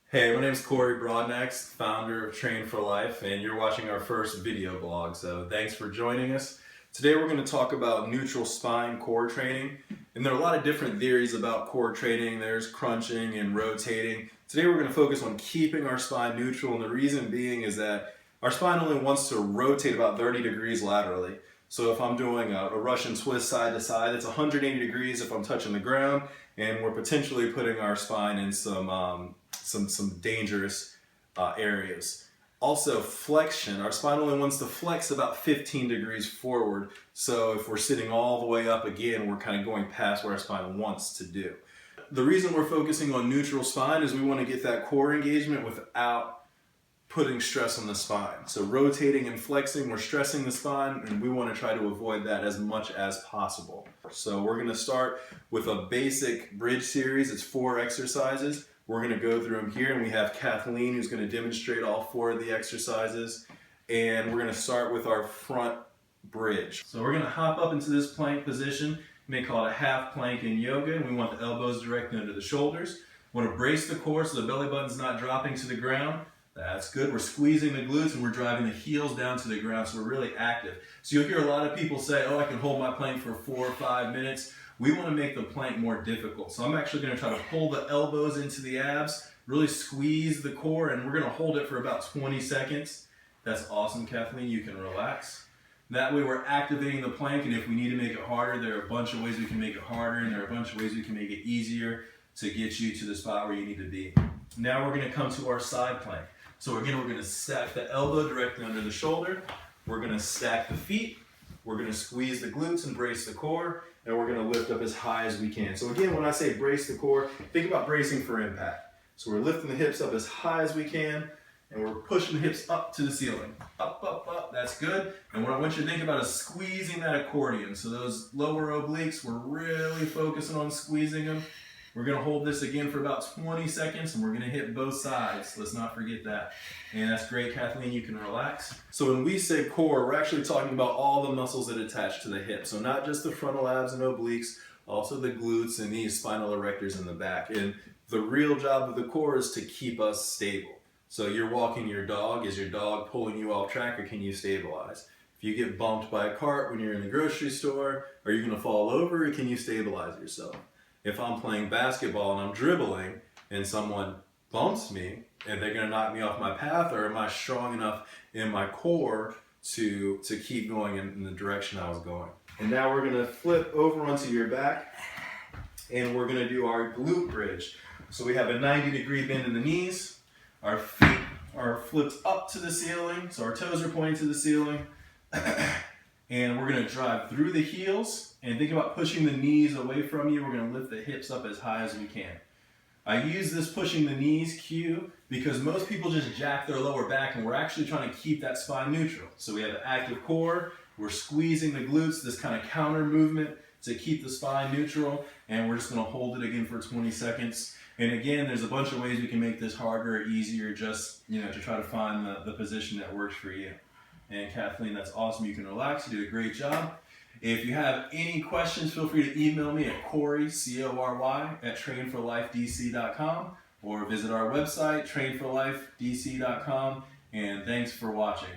Hey, my name is Corey Broadnex, founder of Train for Life, and you're watching our first video blog, so thanks for joining us. Today we're going to talk about neutral spine core training, and there are a lot of different theories about core training. There's crunching and rotating. Today we're going to focus on keeping our spine neutral, and the reason being is that our spine only wants to rotate about 30 degrees laterally. So if I'm doing a Russian twist side to side, it's 180 degrees if I'm touching the ground, and we're potentially putting our spine in some dangerous areas. Also, flexion. Our spine only wants to flex about 15 degrees forward. So if we're sitting all the way up again, we're kind of going past what our spine wants to do. The reason we're focusing on neutral spine is we want to get that core engagement without putting stress on the spine. So rotating and flexing, we're stressing the spine, and we want to try to avoid that as much as possible. So we're going to start with a basic bridge series. It's 4 exercises. We're going to go through them here, and we have Kathleen who's going to demonstrate all 4 of the exercises. And we're going to start with our front bridge. So we're going to hop up into this plank position. You may call it a half plank in yoga, and we want the elbows directly under the shoulders. We want to brace the core so the belly button's not dropping to the ground. That's good. We're squeezing the glutes and we're driving the heels down to the ground, so we're really active. So you'll hear a lot of people say, oh, I can hold my plank for 4 or 5 minutes. We want to make the plank more difficult. So I'm actually going to try to pull the elbows into the abs, really squeeze the core, and we're going to hold it for about 20 seconds. That's awesome, Kathleen. You can relax. That way we're activating the plank, and if we need to make it harder, there are a bunch of ways we can make it harder, and there are a bunch of ways we can make it easier to get you to the spot where you need to be. Now we're going to come to our side plank. So again, we're going to stack the elbow directly under the shoulder. We're going to stack the feet. We're going to squeeze the glutes and brace the core. And we're going to lift up as high as we can. So again, when I say brace the core, think about bracing for impact. So we're lifting the hips up as high as we can. And we're pushing the hips up to the ceiling. Up, up, up. That's good. And what I want you to think about is squeezing that accordion. So those lower obliques, we're really focusing on squeezing them. We're going to hold this again for about 20 seconds, and we're going to hit both sides. Let's not forget that. And that's great, Kathleen. You can relax. So when we say core, we're actually talking about all the muscles that attach to the hip. So not just the frontal abs and obliques, also the glutes and these spinal erectors in the back. And the real job of the core is to keep us stable. So you're walking your dog. Is your dog pulling you off track, or can you stabilize? If you get bumped by a cart when you're in the grocery store, are you going to fall over, or can you stabilize yourself? If I'm playing basketball and I'm dribbling and someone bumps me, and they're going to knock me off my path, or am I strong enough in my core to keep going in the direction I was going? And now we're going to flip over onto your back, and we're going to do our glute bridge. So we have a 90-degree bend in the knees. Our feet are flipped up to the ceiling, so our toes are pointing to the ceiling. And we're going to drive through the heels, and think about pushing the knees away from you. We're going to lift the hips up as high as we can. I use this pushing the knees cue because most people just jack their lower back, and we're actually trying to keep that spine neutral. So we have an active core, we're squeezing the glutes, this kind of counter movement to keep the spine neutral, and we're just going to hold it again for 20 seconds. And again, there's a bunch of ways we can make this harder or easier, just to try to find the position that works for you. And Kathleen, that's awesome. You can relax. You did a great job. If you have any questions, feel free to email me at Corey, C-O-R-Y, at trainforlifedc.com, or visit our website, trainforlifedc.com. And thanks for watching.